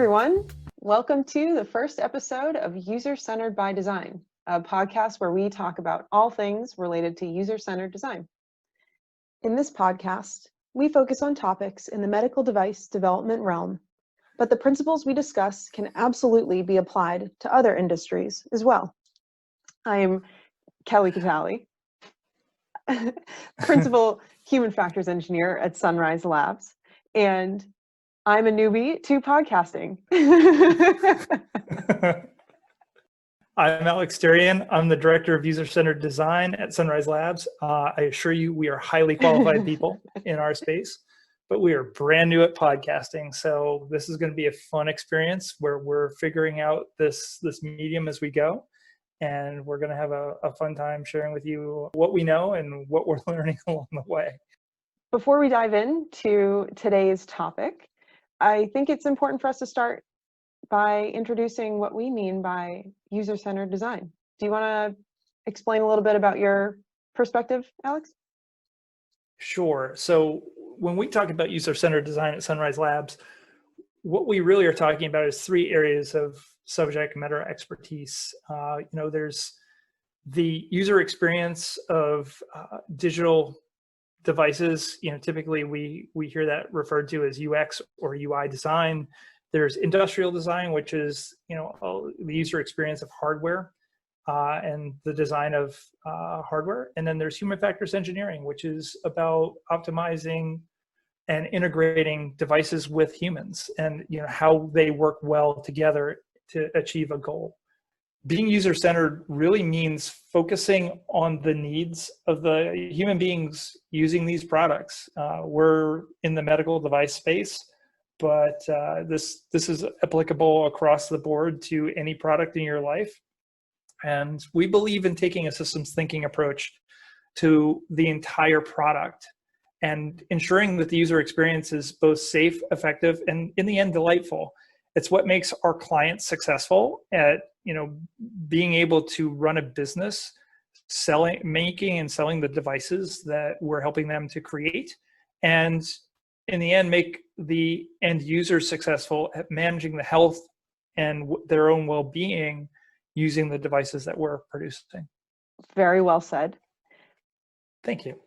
everyone. Welcome to the first episode of User-Centered by Design, a podcast where we talk about all things related to user-centered design. In this podcast, we focus on topics in the medical device development realm, but the principles we discuss can absolutely be applied to other industries as well. I am Kelly Catali, Principal Human Factors Engineer at Sunrise Labs, and I'm a newbie to podcasting. I'm Alex Darian. I'm the Director of User-Centered Design at Sunrise Labs. I assure you we are highly qualified people in our space, but we are brand new at podcasting. So this is going to be a fun experience where we're figuring out this medium as we go. And we're going to have a fun time sharing with you what we know and what we're learning along the way. Before we dive into today's topic, I think it's important for us to start by introducing what we mean by user-centered design. Do you want to explain a little bit about your perspective, Alex? Sure. So when we talk about user-centered design at Sunrise Labs, what we really are talking about is three areas of subject matter expertise. There's the user experience of digital devices. Typically we hear that referred to as UX or UI design. There's industrial design, which is the user experience of hardware and the design of hardware. And then there's human factors engineering, which is about optimizing and integrating devices with humans and how they work well together to achieve a goal. Being user-centered really means focusing on the needs of the human beings using these products. We're in the medical device space, but this is applicable across the board to any product in your life. And we believe in taking a systems thinking approach to the entire product and ensuring that the user experience is both safe, effective, and in the end, delightful. It's what makes our clients successful at being able to run a business, making and selling the devices that we're helping them to create, and in the end, make the end user successful at managing the health and their own well-being using the devices that we're producing. Very well said. Thank you.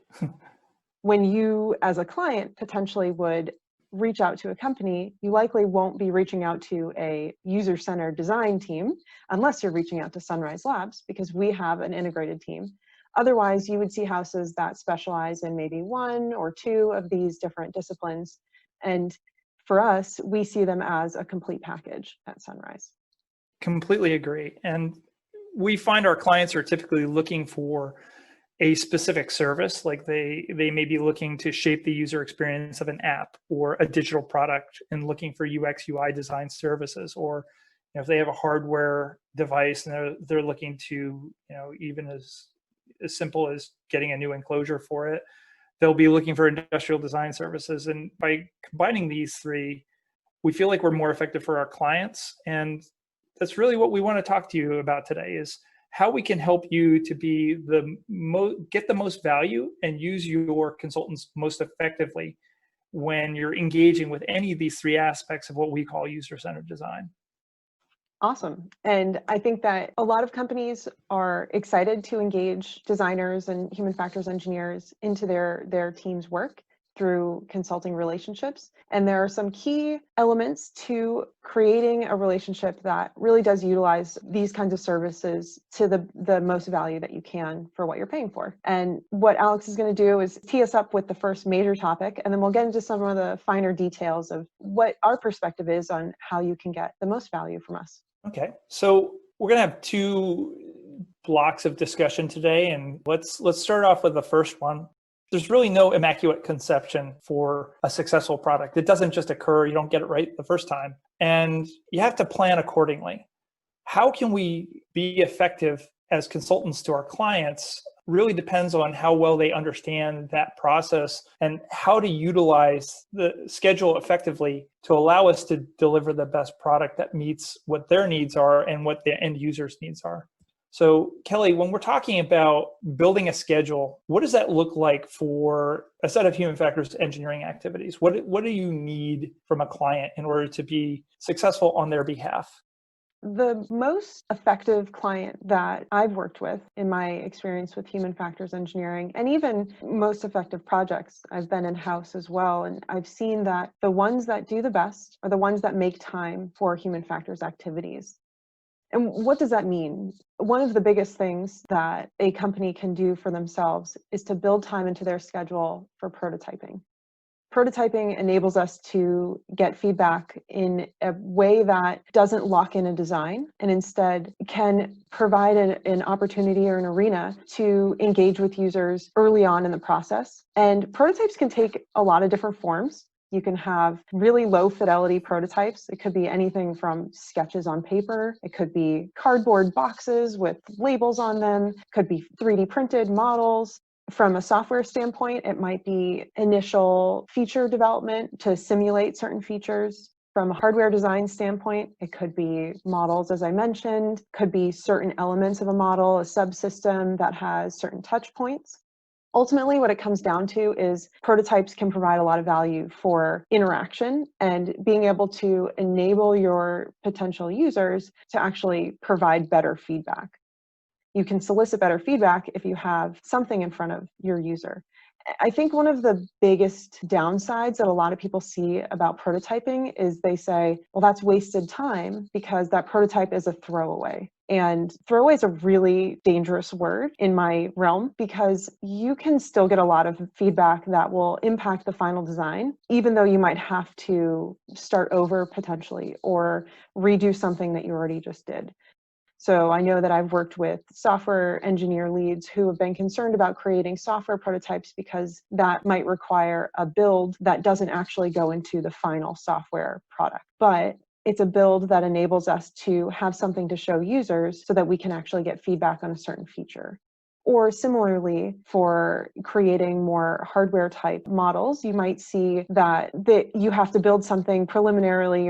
When you, as a client, potentially would reach out to a company, you likely won't be reaching out to a user-centered design team unless you're reaching out to Sunrise Labs, because we have an integrated team. Otherwise, you would see houses that specialize in maybe one or two of these different disciplines. And for us, we see them as a complete package at Sunrise. Completely agree. And we find our clients are typically looking for a specific service, like they may be looking to shape the user experience of an app or a digital product and looking for UX UI design services, or if they have a hardware device and they're looking to even as simple as getting a new enclosure for it, they'll be looking for industrial design services. And by combining these three, we feel like we're more effective for our clients. And that's really what we want to talk to you about today, is how we can help you to be get the most value and use your consultants most effectively when you're engaging with any of these three aspects of what we call user-centered design. Awesome. And I think that a lot of companies are excited to engage designers and human factors engineers into their team's work through consulting relationships. And there are some key elements to creating a relationship that really does utilize these kinds of services to the most value that you can for what you're paying for. And what Alex is going to do is tee us up with the first major topic, and then we'll get into some of the finer details of what our perspective is on how you can get the most value from us. Okay, so we're going to have two blocks of discussion today, and let's start off with the first one. There's really no immaculate conception for a successful product. It doesn't just occur. You don't get it right the first time. And you have to plan accordingly. How can we be effective as consultants to our clients really depends on how well they understand that process and how to utilize the schedule effectively to allow us to deliver the best product that meets what their needs are and what the end user's needs are. So Kelly, when we're talking about building a schedule, what does that look like for a set of human factors engineering activities? What do you need from a client in order to be successful on their behalf? The most effective client that I've worked with in my experience with human factors engineering, and even most effective projects, I've been in-house as well, and I've seen that the ones that do the best are the ones that make time for human factors activities. And what does that mean? One of the biggest things that a company can do for themselves is to build time into their schedule for prototyping. Prototyping enables us to get feedback in a way that doesn't lock in a design and instead can provide an opportunity or an arena to engage with users early on in the process. And prototypes can take a lot of different forms. You can have really low fidelity prototypes. It could be anything from sketches on paper. It could be cardboard boxes with labels on them. It could be 3D printed models. From a software standpoint, it might be initial feature development to simulate certain features. From a hardware design standpoint, it could be models, as I mentioned, could be certain elements of a model, a subsystem that has certain touch points. Ultimately, what it comes down to is prototypes can provide a lot of value for interaction and being able to enable your potential users to actually provide better feedback. You can solicit better feedback if you have something in front of your user. I think one of the biggest downsides that a lot of people see about prototyping is they say, well, that's wasted time because that prototype is a throwaway. And throwaway is a really dangerous word in my realm because you can still get a lot of feedback that will impact the final design, even though you might have to start over potentially or redo something that you already just did. So I know that I've worked with software engineer leads who have been concerned about creating software prototypes because that might require a build that doesn't actually go into the final software product. But it's a build that enables us to have something to show users so that we can actually get feedback on a certain feature. Or similarly, for creating more hardware type models, you might see that you have to build something preliminarily.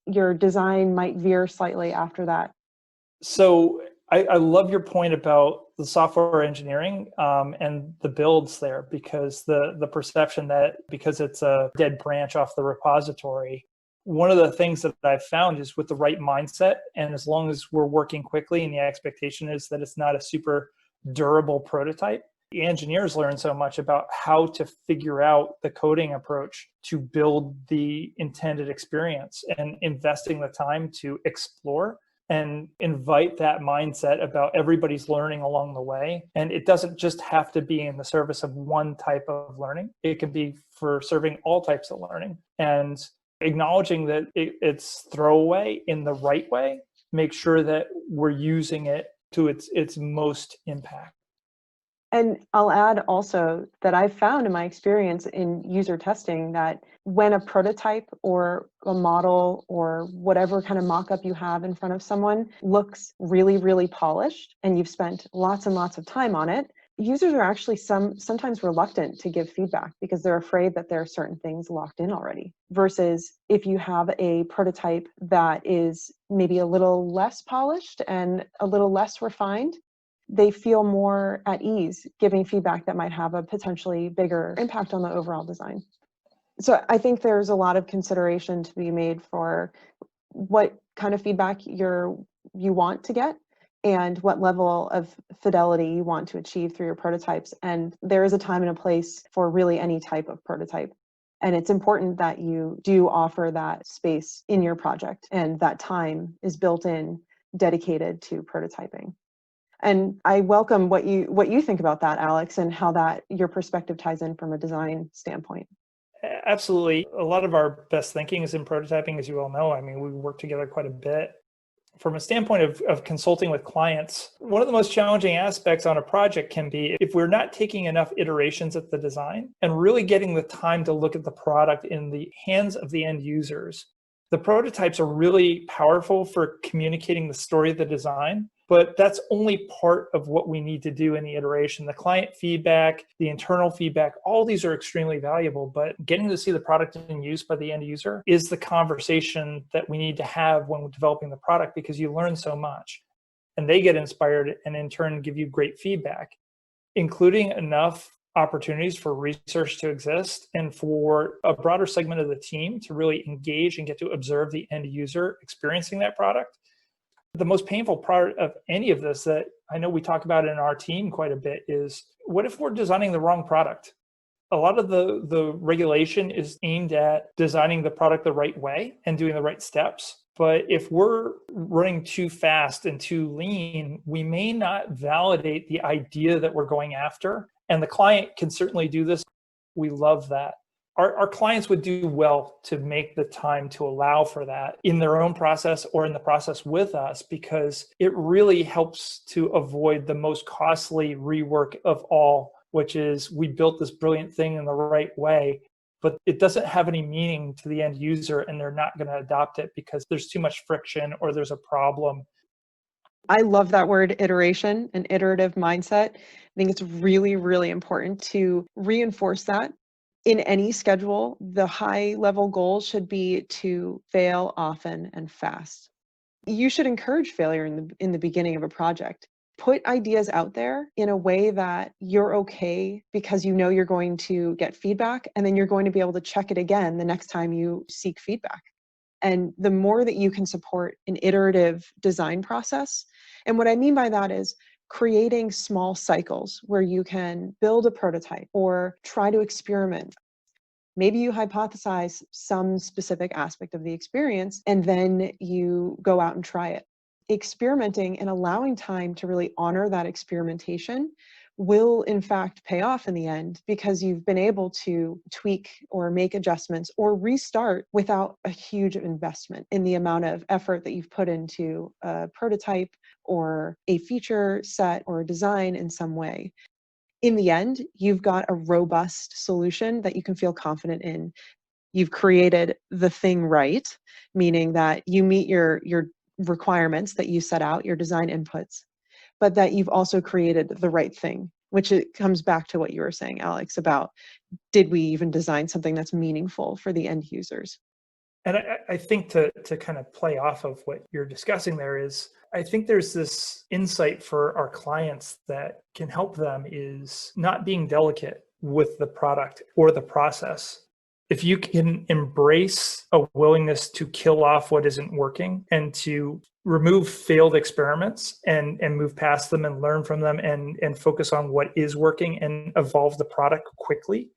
Your design might veer slightly after that. So I love your point about the software engineering and the builds there, because the perception that because it's a dead branch off the repository, one of the things that I've found is with the right mindset, and as long as we're working quickly and the expectation is that it's not a super durable prototype, the engineers learn so much about how to figure out the coding approach to build the intended experience and investing the time to explore and invite that mindset about everybody's learning along the way. And it doesn't just have to be in the service of one type of learning. It can be for serving all types of learning. And acknowledging that it's throwaway in the right way, make sure that we're using it to its most impact. And I'll add also that I've found in my experience in user testing that when a prototype or a model or whatever kind of mock-up you have in front of someone looks really, really polished and you've spent lots and lots of time on it, users are actually sometimes reluctant to give feedback because they're afraid that there are certain things locked in already. Versus if you have a prototype that is maybe a little less polished and a little less refined, they feel more at ease giving feedback that might have a potentially bigger impact on the overall design. So I think there's a lot of consideration to be made for what kind of feedback you want to get and what level of fidelity you want to achieve through your prototypes. And there is a time and a place for really any type of prototype. And it's important that you do offer that space in your project and that time is built in, dedicated to prototyping. And I welcome what you think about that, Alex, and how that your perspective ties in from a design standpoint. Absolutely. A lot of our best thinking is in prototyping, as you all know. I mean, we work together quite a bit. From a standpoint of consulting with clients, one of the most challenging aspects on a project can be if we're not taking enough iterations at the design and really getting the time to look at the product in the hands of the end users. The prototypes are really powerful for communicating the story of the design, but that's only part of what we need to do in the iteration. The client feedback, the internal feedback, all these are extremely valuable, but getting to see the product in use by the end user is the conversation that we need to have when we're developing the product, because you learn so much. and they get inspired and in turn give you great feedback, including enough opportunities for research to exist and for a broader segment of the team to really engage and get to observe the end user experiencing that product. The most painful part of any of this that I know we talk about in our team quite a bit is, what if we're designing the wrong product? A lot of the regulation is aimed at designing the product the right way and doing the right steps. But if we're running too fast and too lean, we may not validate the idea that we're going after. And the client can certainly do this. We love that. Our clients would do well to make the time to allow for that in their own process or in the process with us, because it really helps to avoid the most costly rework of all, which is we built this brilliant thing in the right way, but it doesn't have any meaning to the end user and they're not going to adopt it because there's too much friction or there's a problem. I love that word iteration, an iterative mindset. I think it's really, really important to reinforce that. In any schedule, the high level goal should be to fail often and fast. You should encourage failure in the beginning of a project. Put ideas out there in a way that you're okay, because you know you're going to get feedback and then you're going to be able to check it again the next time you seek feedback. And the more that you can support an iterative design process, and what I mean by that is creating small cycles where you can build a prototype or try to experiment. Maybe you hypothesize some specific aspect of the experience and then you go out and try it. Experimenting and allowing time to really honor that experimentation will in fact pay off in the end, because you've been able to tweak or make adjustments or restart without a huge investment in the amount of effort that you've put into a prototype or a feature set or a design in some way. In the end, you've got a robust solution that you can feel confident in. You've created the thing right, meaning that you meet your requirements that you set out, your design inputs, but that you've also created the right thing, which it comes back to what you were saying, Alex, about did we even design something that's meaningful for the end users? And I think to kind of play off of what you're discussing there is, I think there's this insight for our clients that can help them is not being delicate with the product or the process. If you can embrace a willingness to kill off what isn't working and to remove failed experiments and move past them and learn from them and focus on what is working and evolve the product quickly.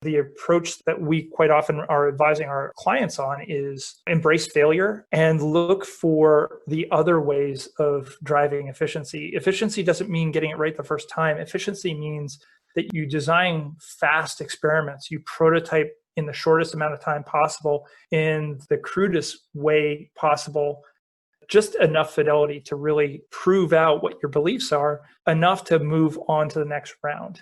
The approach that we quite often are advising our clients on is embrace failure and look for the other ways of driving efficiency. Efficiency doesn't mean getting it right the first time. Efficiency means that you design fast experiments, you prototype in the shortest amount of time possible, in the crudest way possible, just enough fidelity to really prove out what your beliefs are, enough to move on to the next round.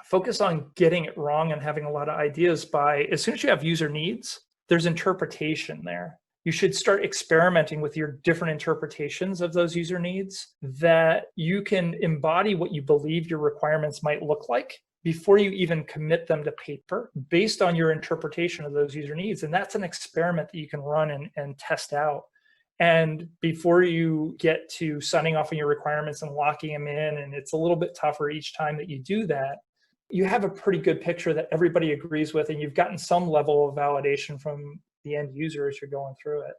Focus on getting it wrong and having a lot of ideas by, as soon as you have user needs, there's interpretation there. You should start experimenting with your different interpretations of those user needs, that you can embody what you believe your requirements might look like before you even commit them to paper based on your interpretation of those user needs. And that's an experiment that you can run and test out. And before you get to signing off on your requirements and locking them in, and it's a little bit tougher each time that you do that, you have a pretty good picture that everybody agrees with, and you've gotten some level of validation from the end user as you're going through it.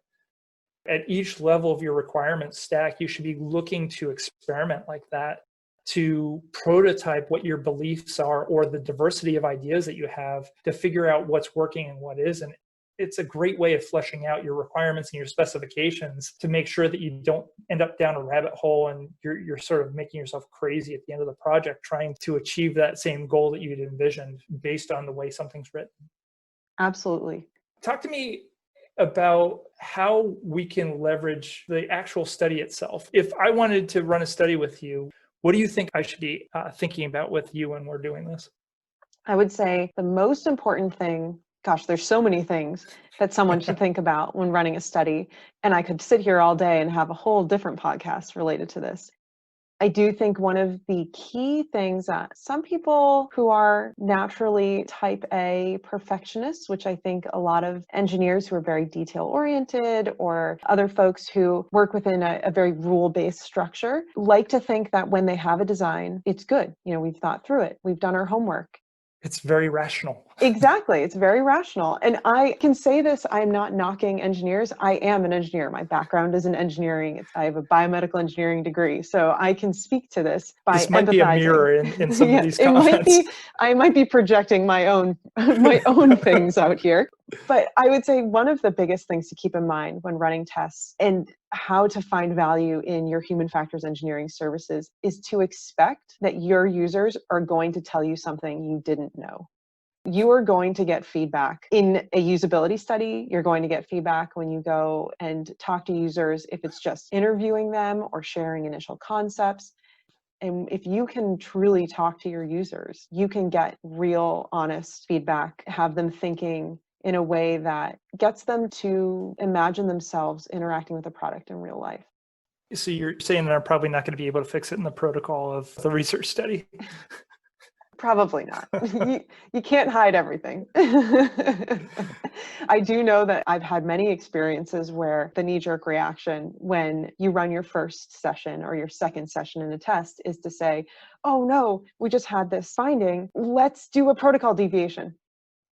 At each level of your requirement stack, you should be looking to experiment like that, to prototype what your beliefs are or the diversity of ideas that you have, to figure out what's working and what isn't. It's a great way of fleshing out your requirements and your specifications to make sure that you don't end up down a rabbit hole and you're sort of making yourself crazy at the end of the project trying to achieve that same goal that you'd envisioned based on the way something's written. Absolutely. Talk to me about how we can leverage the actual study itself. If I wanted to run a study with you, what do you think I should be thinking about with you when we're doing this? I would say the most important thing, gosh, there's so many things that someone should think about when running a study. And I could sit here all day and have a whole different podcast related to this. I do think one of the key things that some people who are naturally type A perfectionists, which I think a lot of engineers who are very detail oriented or other folks who work within a very rule-based structure, like to think that when they have a design, it's good. We've thought through it. We've done our homework. It's very rational. Exactly. It's very rational. And I can say this, I'm not knocking engineers. I am an engineer. My background is in engineering. I have a biomedical engineering degree. So I can speak to this by This might empathizing. be a mirror in some of these comments. I might be projecting my own things out here. But I would say one of the biggest things to keep in mind when running tests and how to find value in your human factors engineering services is to expect that your users are going to tell you something you didn't know. You are going to get feedback in a usability study. You're going to get feedback when you go and talk to users, if it's just interviewing them or sharing initial concepts. And if you can truly talk to your users, you can get real, honest feedback, have them thinking in a way that gets them to imagine themselves interacting with the product in real life. So you're saying they're probably not going to be able to fix it in the protocol of the research study? Probably not. You can't hide everything. I do know that I've had many experiences where the knee-jerk reaction when you run your first session or your second session in a test is to say, oh no, we just had this finding. Let's do a protocol deviation.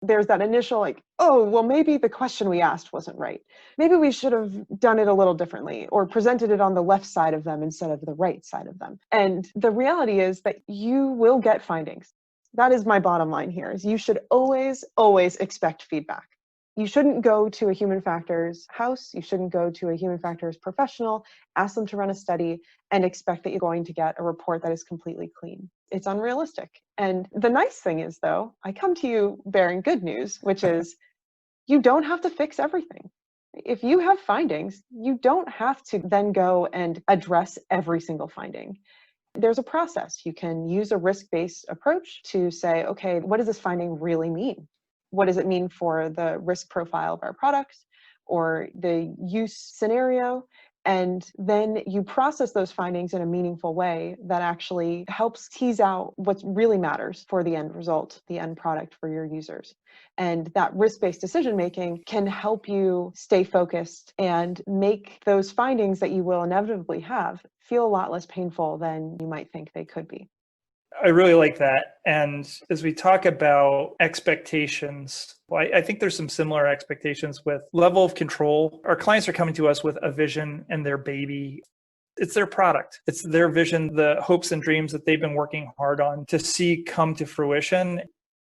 There's that initial oh, well, maybe the question we asked wasn't right. Maybe we should have done it a little differently or presented it on the left side of them instead of the right side of them. And the reality is that you will get findings. That is my bottom line here, is you should always, always expect feedback. You shouldn't go to a human factors house. You shouldn't go to a human factors professional, ask them to run a study, and expect that you're going to get a report that is completely clean. It's unrealistic. And the nice thing is, though, I come to you bearing good news, which is you don't have to fix everything. If you have findings, you don't have to then go and address every single finding. There's a process. You can use a risk-based approach to say, okay, what does this finding really mean? What does it mean for the risk profile of our product or the use scenario? And then you process those findings in a meaningful way that actually helps tease out what really matters for the end result, the end product for your users. And that risk-based decision-making can help you stay focused and make those findings that you will inevitably have feel a lot less painful than you might think they could be. I really like that. And as we talk about expectations, well, I think there's some similar expectations with level of control. Our clients are coming to us with a vision and their baby. It's their product. It's their vision, the hopes and dreams that they've been working hard on to see come to fruition.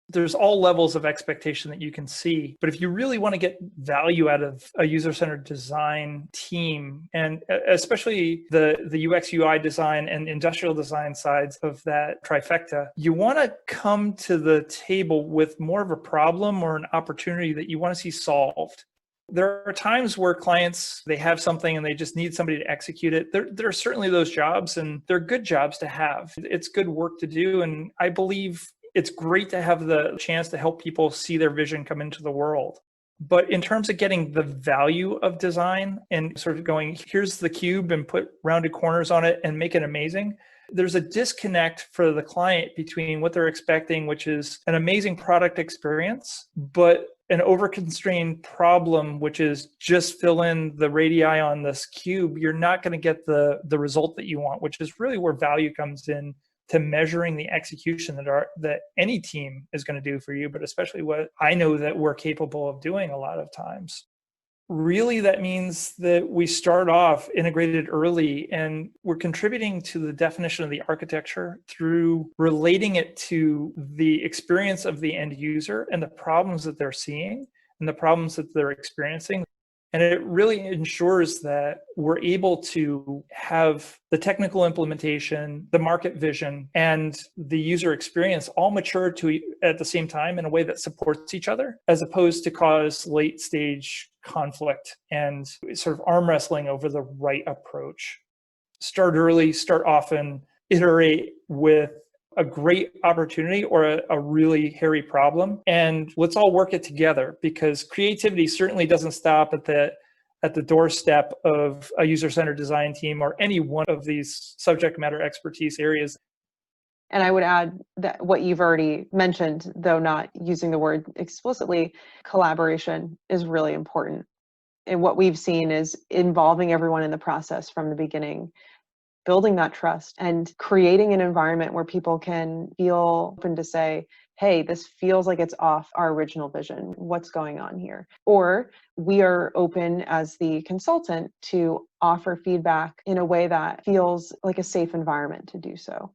There's all levels of expectation that you can see. But if you really want to get value out of a user-centered design team, and especially the UX UI design and industrial design sides of that trifecta, you want to come to the table with more of a problem or an opportunity that you want to see solved. There are times where clients, they have something and they just need somebody to execute it. There are certainly those jobs, and they're good jobs to have. It's good work to do. And I believe it's great to have the chance to help people see their vision come into the world. But in terms of getting the value of design and sort of going, here's the cube and put rounded corners on it and make it amazing, there's a disconnect for the client between what they're expecting, which is an amazing product experience, but an overconstrained problem, which is just fill in the radii on this cube. You're not going to get the result that you want, which is really where value comes in, to measuring the execution that any team is going to do for you, but especially what I know that we're capable of doing a lot of times. Really, that means that we start off integrated early, and we're contributing to the definition of the architecture through relating it to the experience of the end user and the problems that they're seeing and the problems that they're experiencing. And it really ensures that we're able to have the technical implementation, the market vision, and the user experience all mature at the same time in a way that supports each other, as opposed to cause late stage conflict and sort of arm wrestling over the right approach. Start early, start often, iterate with a great opportunity or a really hairy problem, and let's all work it together, because creativity certainly doesn't stop at at the doorstep of a user-centered design team or any one of these subject matter expertise areas. And I would add that what you've already mentioned, though not using the word explicitly, collaboration is really important. And what we've seen is involving everyone in the process from the beginning, building that trust and creating an environment where people can feel open to say, hey, this feels like it's off our original vision. What's going on here? Or we are open as the consultant to offer feedback in a way that feels like a safe environment to do so.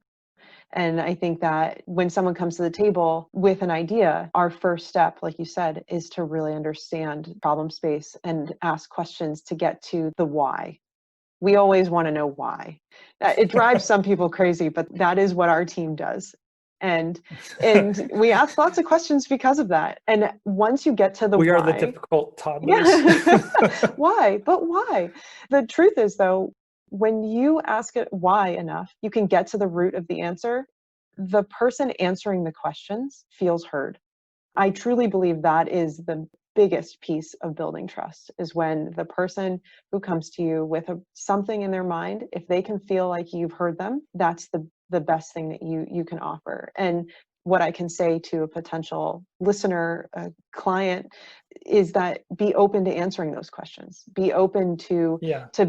And I think that when someone comes to the table with an idea, our first step, like you said, is to really understand problem space and ask questions to get to the why. We always want to know why. It drives some people crazy, but that is what our team does. And we ask lots of questions because of that. And once you get to the we why, are the difficult toddlers. yeah. Why? But why? The truth is, though, when you ask it why enough, you can get to the root of the answer. The person answering the questions feels heard. I truly believe that is the biggest piece of building trust, is when the person who comes to you with something in their mind, if they can feel like you've heard them, that's the best thing that you can offer. And what I can say to a potential listener, a client, is that be open to answering those questions. Be open to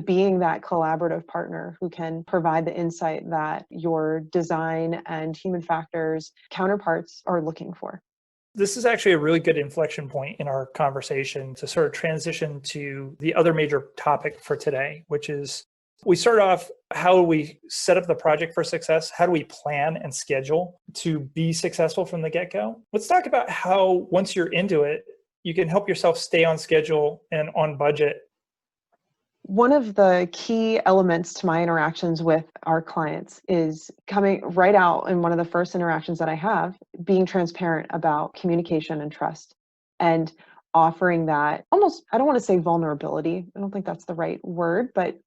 being that collaborative partner who can provide the insight that your design and human factors counterparts are looking for. This is actually a really good inflection point in our conversation to sort of transition to the other major topic for today, which is we start off, how do we set up the project for success? How do we plan and schedule to be successful from the get-go? Let's talk about how, once you're into it, you can help yourself stay on schedule and on budget. One of the key elements to my interactions with our clients is coming right out in one of the first interactions that I have, being transparent about communication and trust, and offering that almost, I don't want to say vulnerability, I don't think that's the right word, but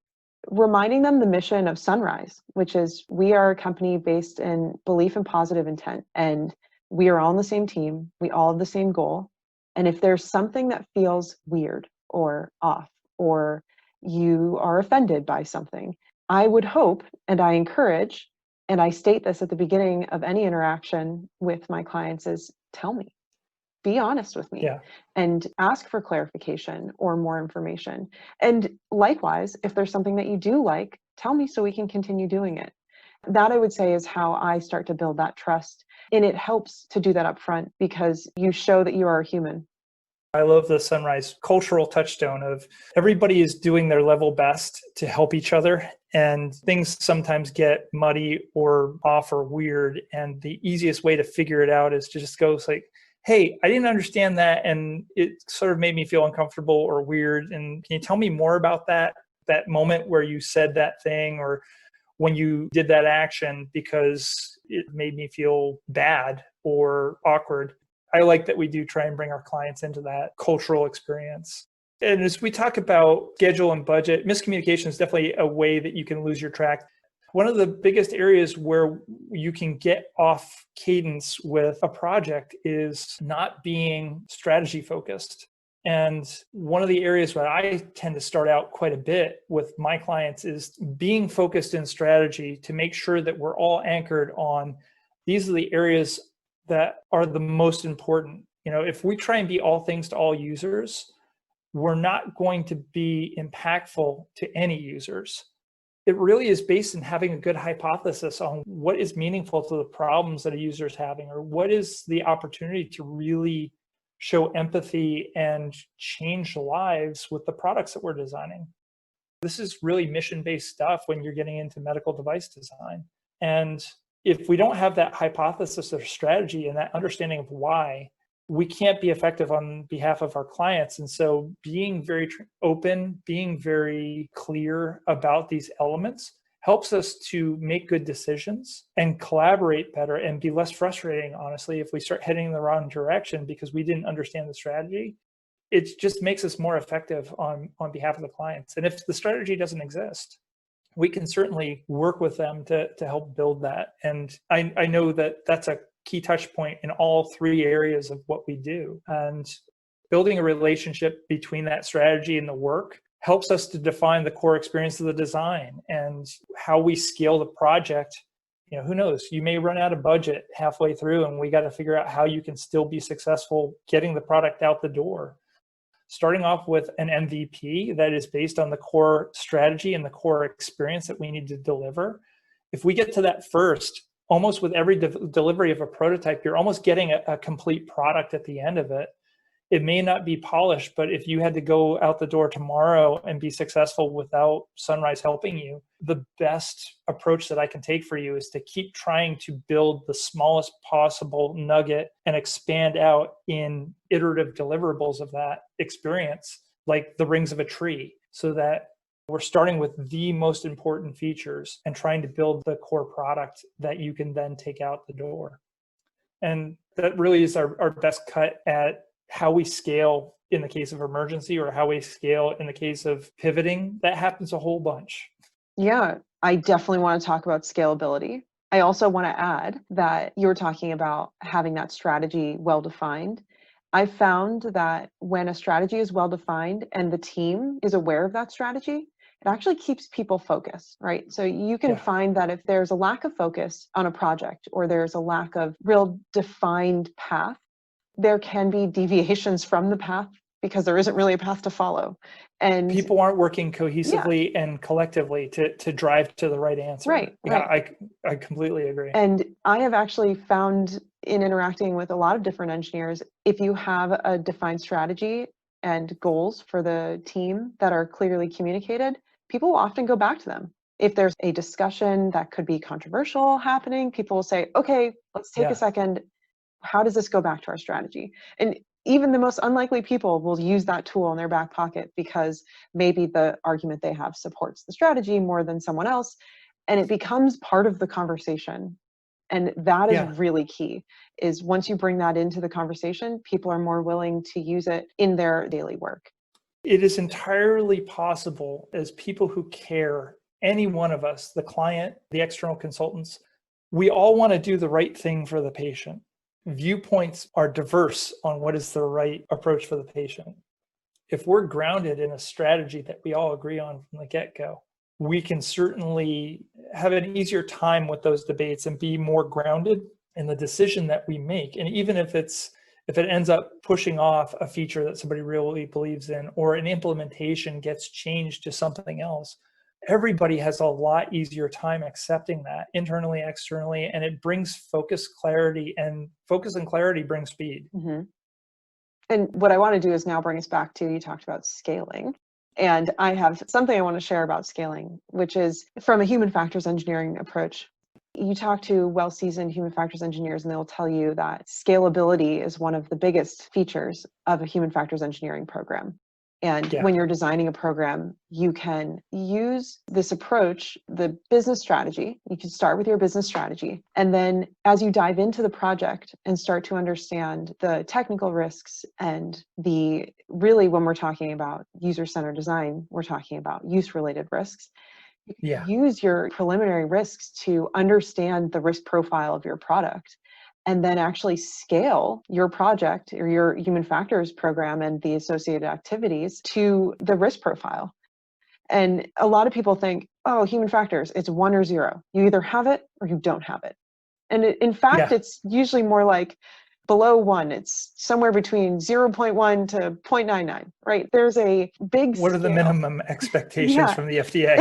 reminding them the mission of Sunrise, which is we are a company based in belief and positive intent, and we are all on the same team. We all have the same goal. And if there's something that feels weird or off, or you are offended by something, I would hope, and I encourage, and I state this at the beginning of any interaction with my clients, is tell me. Be honest with me and ask for clarification or more information. And likewise, if there's something that you do like, tell me so we can continue doing it. That, I would say, is how I start to build that trust. And it helps to do that up front because you show that you are a human. I love the Sunrise cultural touchstone of everybody is doing their level best to help each other. And things sometimes get muddy or off or weird. And the easiest way to figure it out is to just go like, hey, I didn't understand that, and it sort of made me feel uncomfortable or weird. And can you tell me more about that moment where you said that thing or when you did that action, because it made me feel bad or awkward? I like that we do try and bring our clients into that cultural experience. And as we talk about schedule and budget, miscommunication is definitely a way that you can lose your track. One of the biggest areas where you can get off cadence with a project is not being strategy focused. And one of the areas where I tend to start out quite a bit with my clients is being focused in strategy to make sure that we're all anchored on these are the areas that are the most important. You know, if we try and be all things to all users, we're not going to be impactful to any users. It really is based in having a good hypothesis on what is meaningful to the problems that a user is having, or what is the opportunity to really show empathy and change lives with the products that we're designing. This is really mission-based stuff when you're getting into medical device design. And if we don't have that hypothesis or strategy and that understanding of why, we can't be effective on behalf of our clients. And so being very open, being very clear about these elements helps us to make good decisions and collaborate better and be less frustrating, honestly, if we start heading in the wrong direction because we didn't understand the strategy. It just makes us more effective on behalf of the clients. And if the strategy doesn't exist, we can certainly work with them to help build that. And I know that that's a key touch point in all three areas of what we do. And building a relationship between that strategy and the work helps us to define the core experience of the design and how we scale the project. Who knows? You may run out of budget halfway through, and we got to figure out how you can still be successful getting the product out the door. Starting off with an MVP that is based on the core strategy and the core experience that we need to deliver. If we get to that first, almost with every delivery of a prototype, you're almost getting a complete product at the end of it. It may not be polished, but if you had to go out the door tomorrow and be successful without Sunrise helping you, the best approach that I can take for you is to keep trying to build the smallest possible nugget and expand out in iterative deliverables of that experience, like the rings of a tree, so that we're starting with the most important features and trying to build the core product that you can then take out the door. And that really is our best cut at how we scale in the case of emergency, or how we scale in the case of pivoting. That happens a whole bunch. Yeah, I definitely want to talk about scalability. I also want to add that you were talking about having that strategy well-defined. I found that when a strategy is well-defined and the team is aware of that strategy, it actually keeps people focused, right? So you can find that if there's a lack of focus on a project, or there's a lack of real defined path, there can be deviations from the path because there isn't really a path to follow. And people aren't working cohesively and collectively to drive to the right answer. Right. I completely agree. And I have actually found in interacting with a lot of different engineers, if you have a defined strategy and goals for the team that are clearly communicated, people will often go back to them. If there's a discussion that could be controversial happening, people will say, okay, let's take a second. How does this go back to our strategy? And even the most unlikely people will use that tool in their back pocket because maybe the argument they have supports the strategy more than someone else, and it becomes part of the conversation. And that is really key, is once you bring that into the conversation, people are more willing to use it in their daily work. It is entirely possible, as people who care, any one of us, the client, the external consultants, we all want to do the right thing for the patient. Viewpoints are diverse on what is the right approach for the patient. If we're grounded in a strategy that we all agree on from the get-go, we can certainly have an easier time with those debates and be more grounded in the decision that we make. And even if it ends up pushing off a feature that somebody really believes in, or an implementation gets changed to something else, everybody has a lot easier time accepting that internally, externally, and it brings focus, clarity, and focus and clarity bring speed. Mm-hmm. And what I want to do is now bring us back to, you talked about scaling. And I have something I want to share about scaling, which is from a human factors engineering approach. You talk to well-seasoned human factors engineers, and they'll tell you that scalability is one of the biggest features of a human factors engineering program. And when you're designing a program, you can use this approach, the business strategy. You can start with your business strategy. And then as you dive into the project and start to understand the technical risks and really when we're talking about user-centered design, we're talking about use-related risks. You can use your preliminary risks to understand the risk profile of your product, and then actually scale your project or your human factors program and the associated activities to the risk profile. And a lot of people think, oh, human factors, it's 1 or 0. You either have it or you don't have it. And in fact, it's usually more like below 1. It's somewhere between 0.1 to 0.99, right? There's a big What are the minimum expectations from the FDA?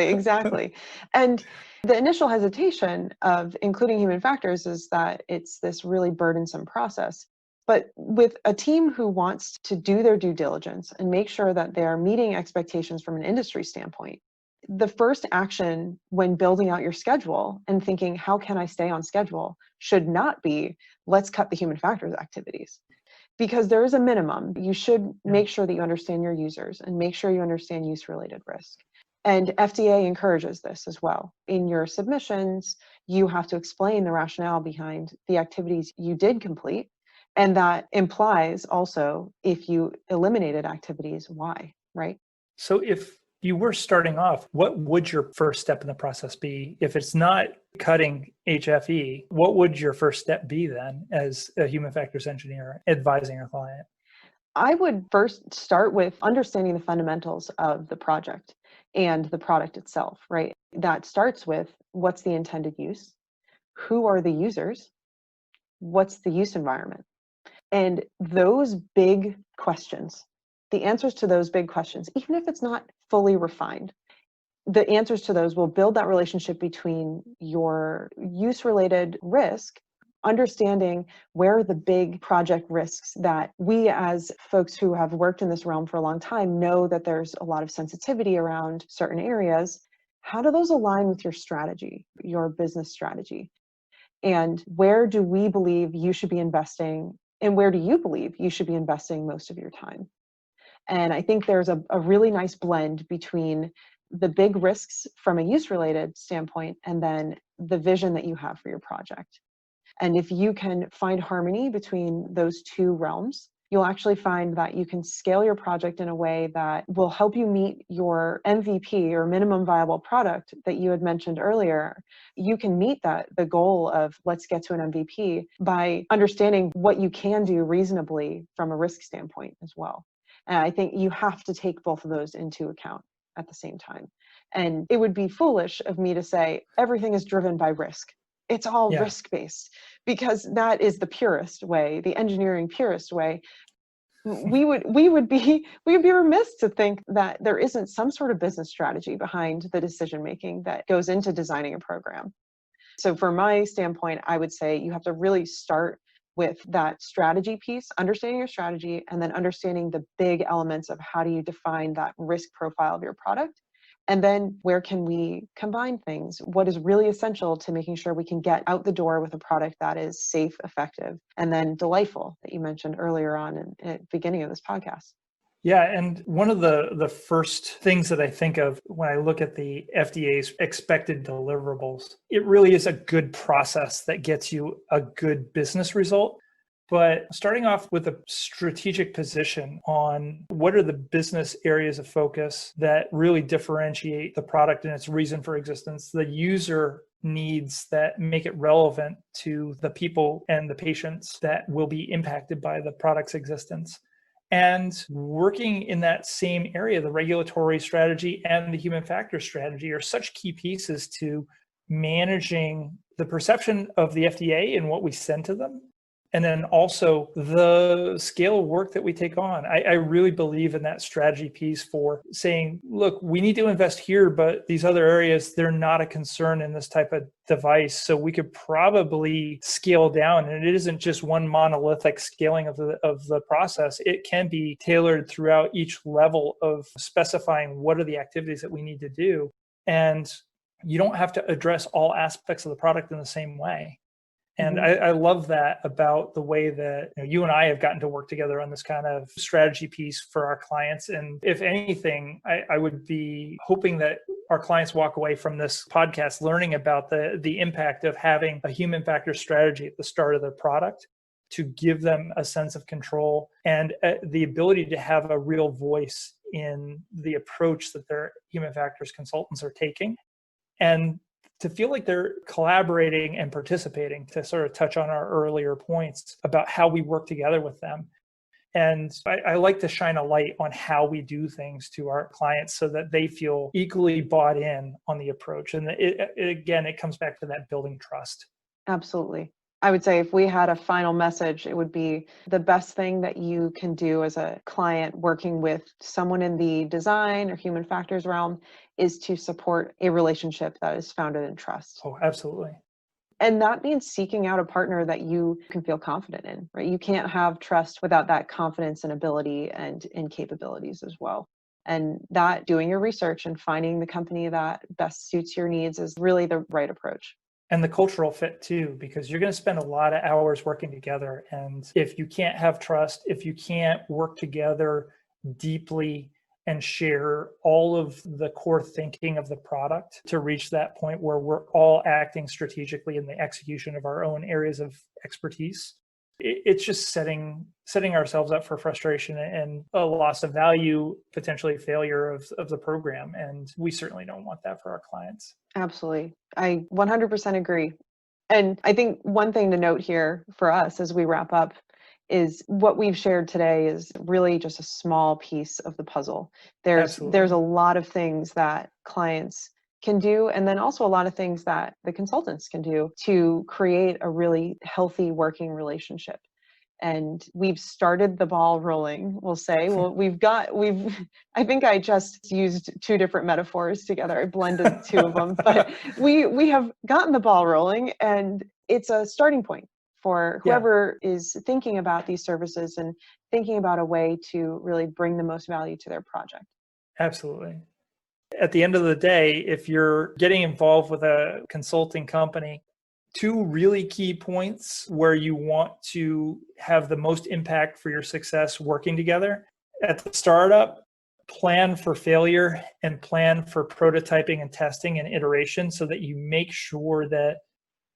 Exactly. And the initial hesitation of including human factors is that it's this really burdensome process. But with a team who wants to do their due diligence and make sure that they're meeting expectations from an industry standpoint, the first action when building out your schedule and thinking, how can I stay on schedule, should not be, let's cut the human factors activities. Because there is a minimum. You should make sure that you understand your users and make sure you understand use-related risk. And FDA encourages this as well. In your submissions, you have to explain the rationale behind the activities you did complete. And that implies also, if you eliminated activities, why, right? So if you were starting off, what would your first step in the process be? If it's not cutting HFE, what would your first step be then as a human factors engineer advising a client? I would first start with understanding the fundamentals of the project and the product itself, right? That starts with what's the intended use? Who are the users? What's the use environment? And those big questions, the answers to those big questions, even if it's not fully refined, the answers to those will build that relationship between your use related risk, understanding where are the big project risks that we as folks who have worked in this realm for a long time know that there's a lot of sensitivity around certain areas. How do those align with your strategy, your business strategy? And where do we believe you should be investing? And where do you believe you should be investing most of your time? And I think there's a really nice blend between the big risks from a use related standpoint and then the vision that you have for your project. And if you can find harmony between those two realms, you'll actually find that you can scale your project in a way that will help you meet your MVP or minimum viable product that you had mentioned earlier. You can meet the goal of let's get to an MVP by understanding what you can do reasonably from a risk standpoint as well. And I think you have to take both of those into account at the same time. And it would be foolish of me to say everything is driven by risk. It's all Yeah. risk-based, because that is the purest way, the engineering purest way. We would be remiss to think that there isn't some sort of business strategy behind the decision making that goes into designing a program. So from my standpoint, I would say you have to really start with that strategy piece, understanding your strategy, and then understanding the big elements of how do you define that risk profile of your product. And then where can we combine things? What is really essential to making sure we can get out the door with a product that is safe, effective, and then delightful that you mentioned earlier on at the beginning of this podcast. Yeah, and one of the first things that I think of when I look at the FDA's expected deliverables, it really is a good process that gets you a good business result. But starting off with a strategic position on what are the business areas of focus that really differentiate the product and its reason for existence, the user needs that make it relevant to the people and the patients that will be impacted by the product's existence. And working in that same area, the regulatory strategy and the human factor strategy are such key pieces to managing the perception of the FDA and what we send to them. And then also the scale of work that we take on. I really believe in that strategy piece for saying, look, we need to invest here, but these other areas, they're not a concern in this type of device. So we could probably scale down. And it isn't just one monolithic scaling of the process. It can be tailored throughout each level of specifying what are the activities that we need to do. And you don't have to address all aspects of the product in the same way. And I love that about the way that you and I have gotten to work together on this kind of strategy piece for our clients. And if anything, I would be hoping that our clients walk away from this podcast learning about the impact of having a human factor strategy at the start of their product to give them a sense of control and the ability to have a real voice in the approach that their human factors consultants are taking. And to feel like they're collaborating and participating, to sort of touch on our earlier points about how we work together with them. And I like to shine a light on how we do things to our clients so that they feel equally bought in on the approach. And again, it comes back to that building trust. Absolutely. I would say if we had a final message, it would be the best thing that you can do as a client working with someone in the design or human factors realm is to support a relationship that is founded in trust. Oh, absolutely. And that means seeking out a partner that you can feel confident in, right? You can't have trust without that confidence and ability and in capabilities as well. And that doing your research and finding the company that best suits your needs is really the right approach. And the cultural fit too, because you're going to spend a lot of hours working together. And if you can't have trust, if you can't work together deeply and share all of the core thinking of the product to reach that point where we're all acting strategically in the execution of our own areas of expertise, it's just setting ourselves up for frustration and a loss of value, potentially failure of the program. And we certainly don't want that for our clients. Absolutely. I 100% agree. And I think one thing to note here for us as we wrap up is what we've shared today is really just a small piece of the puzzle. There's a Absolutely. lot of things that clients can do, and then also a lot of things that the consultants can do to create a really healthy working relationship. And we've started the ball rolling, we'll say. Well, I think I just used two different metaphors together. I blended two of them, but we have gotten the ball rolling, and it's a starting point for Yeah, whoever is thinking about these services and thinking about a way to really bring the most value to their project. absolutely. At the end of the day, if you're getting involved with a consulting company, two really key points where you want to have the most impact for your success working together. At the startup, plan for failure and plan for prototyping and testing and iteration so that you make sure that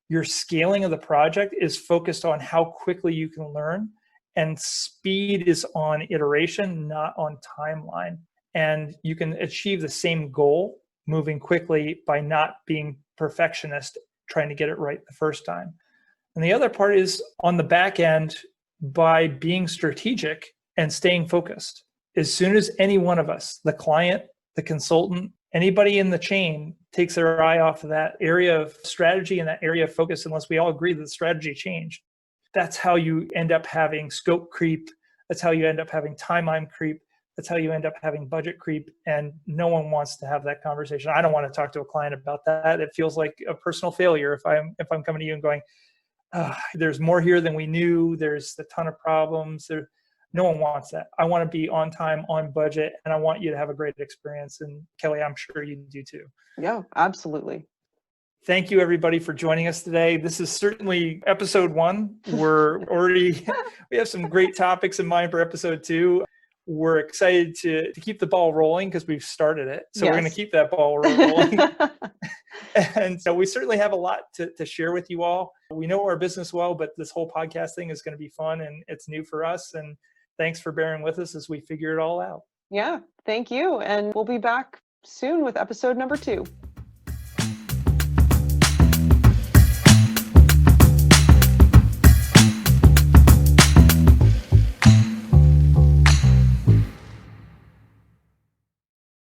your scaling of the project is focused on how quickly you can learn, and speed is on iteration, not on timeline. And you can achieve the same goal moving quickly by not being perfectionist, trying to get it right the first time. And the other part is on the back end, by being strategic and staying focused. As soon as any one of us, the client, the consultant, anybody in the chain takes their eye off of that area of strategy and that area of focus, unless we all agree that the strategy changed, that's how you end up having scope creep. That's how you end up having timeline creep. That's how you end up having budget creep. And no one wants to have that conversation. I don't want to talk to a client about that. It feels like a personal failure if I'm coming to you and going, there's more here than we knew. There's a ton of problems. No one wants that. I want to be on time, on budget, and I want you to have a great experience. And Kelly, I'm sure you do too. Yeah, absolutely. Thank you, everybody, for joining us today. This is certainly episode 1. We have some great topics in mind for episode 2. We're excited to keep the ball rolling because we've started it. So We're going to keep that ball rolling. And so we certainly have a lot to share with you all. We know our business well, but this whole podcast thing is going to be fun and it's new for us. And thanks for bearing with us as we figure it all out. Yeah, thank you. And we'll be back soon with episode number 2.